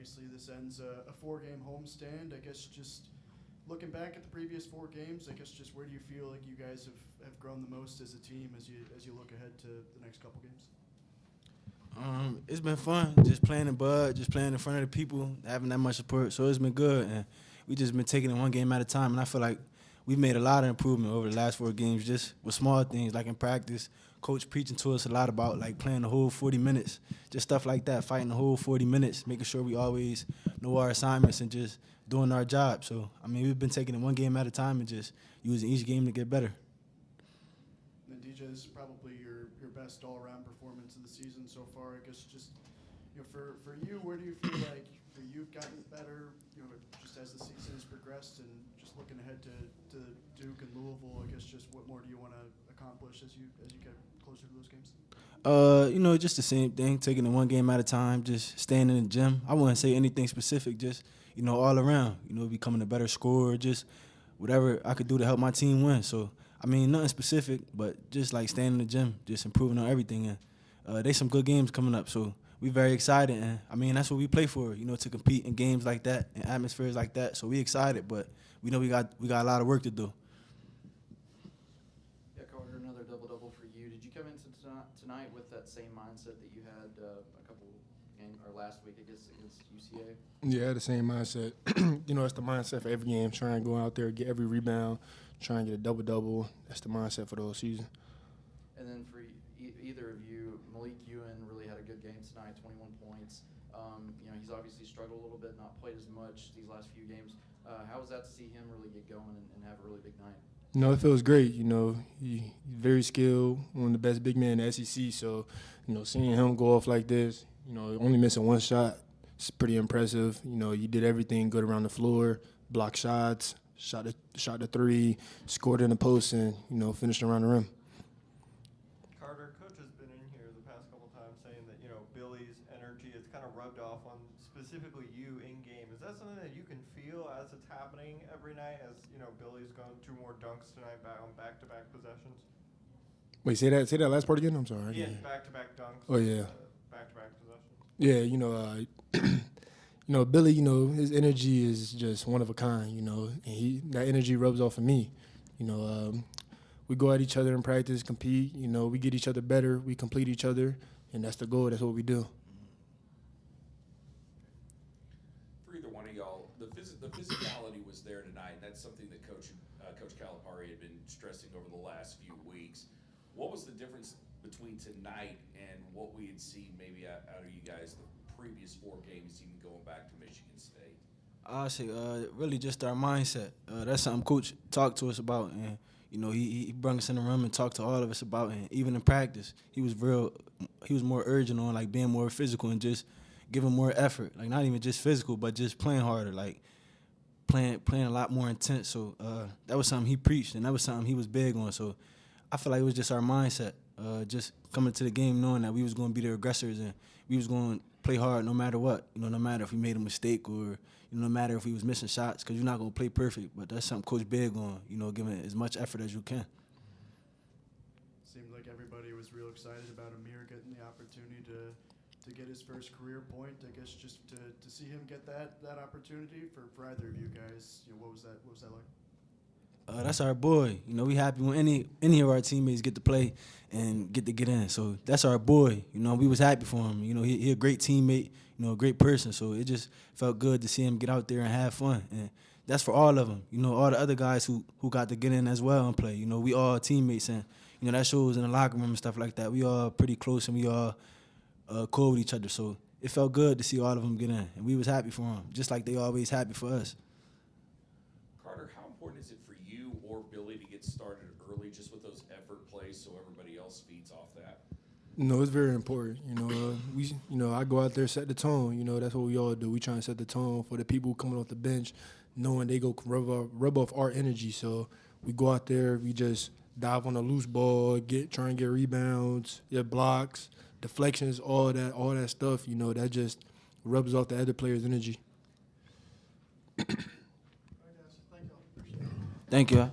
obviously this ends a 4-game homestand. I guess just looking back at the previous 4 games, I guess just where do you feel like you guys have grown the most as a team as you look ahead to the next couple games? It's been fun, just playing in Bud, just playing in front of the people, having that much support. So it's been good, and we just been taking it one game at a time. And I feel like we've made a lot of improvement over the last 4 games, just with small things like in practice. Coach preaching to us a lot about like playing the whole 40 minutes, just stuff like that, fighting the whole 40 minutes, making sure we always know our assignments and just doing our job. So I mean, we've been taking it one game at a time and just using each game to get better. And DJ, this is probably your best all-around performance of the season so far. I guess just for you, where do you feel like you've gotten better? Just as the season has progressed, and just looking ahead to Duke and Louisville. I guess just what more do you want to accomplish as you get closer to those games? Just the same thing, taking it one game at a time, just staying in the gym. I wouldn't say anything specific, just all around. Becoming a better scorer, just whatever I could do to help my team win. So I mean, nothing specific, but just like staying in the gym, just improving on everything. And there's some good games coming up, so we're very excited. And I mean, that's what we play for, to compete in games like that, in atmospheres like that. So we excited, but we know we got a lot of work to do. Yeah, Karter, another double-double for you. Did you come into tonight with that same mindset that you had a couple games or last week against UCA? Yeah, the same mindset. It's the mindset for every game. Try and go out there, get every rebound, try and get a double-double. That's the mindset for the whole season. And then for either of you, Malik Ewan really had a good game tonight, 21 points. He's obviously struggled a little bit, not played as much these last few games. How was that to see him really get going and have a really big night? It feels great. He's very skilled, one of the best big men in the SEC. So, seeing him go off like this, only missing one shot, it's pretty impressive. You did everything good around the floor, blocked shots, shot the 3, scored in the post, and, finished around the rim. Karter, Coach has been in here the past couple times saying that, Billy's energy has kind of rubbed off on specifically you in-game. Is that something that you can feel as it's happening every night as, Billy's gone 2 more dunks tonight on back-to-back possessions? Wait, say that last part again? I'm sorry. Yeah, back-to-back dunks. Oh, yeah. Back-to-back possessions. Yeah, Billy, his energy is just one of a kind, and that energy rubs off of me. We go at each other in practice, compete, we get each other better, we complete each other, and that's the goal. That's what we do. For either one of y'all, the physicality was there tonight, and that's something that Coach Calipari had been stressing over the last few weeks. What was the difference between tonight and what we had seen maybe out of you guys the previous 4 games, even going back to Michigan State? I say really just our mindset. That's something Coach talked to us about, and he brought us in the room and talked to all of us about. And even in practice, he was more urgent on like being more physical and just giving more effort. Like not even just physical, but just playing harder, like playing a lot more intense. So that was something he preached, and that was something he was big on. So I feel like it was just our mindset, just coming to the game knowing that we was going to be the aggressors and we was going to play hard no matter what. No matter if we made a mistake or no matter if we was missing shots, because you're not going to play perfect. But that's something Coach big on, giving as much effort as you can. Seemed like everybody was real excited about Amir getting the opportunity to get his first career point. I guess just to see him get that opportunity for either of you guys, what was that like? That's our boy. We happy when any of our teammates get to play and get in. So that's our boy. We was happy for him. He a great teammate, a great person. So it just felt good to see him get out there and have fun. And that's for all of them. All the other guys who got to get in as well and play. We all teammates, and that shows in the locker room and stuff like that. We all pretty close and we all cool with each other. So it felt good to see all of them get in, and we was happy for them, just like they always happy for us. Karter, how important is it for you or Billy to get started early just with those effort plays so everybody else feeds off that? It's very important. I go out there, set the tone. That's what we all do. We try and set the tone for the people coming off the bench, knowing they go rub off our energy. So we go out there, we just dive on a loose ball, try and get rebounds, get blocks, deflections, all that stuff. That just rubs off the other players' energy. Thank you.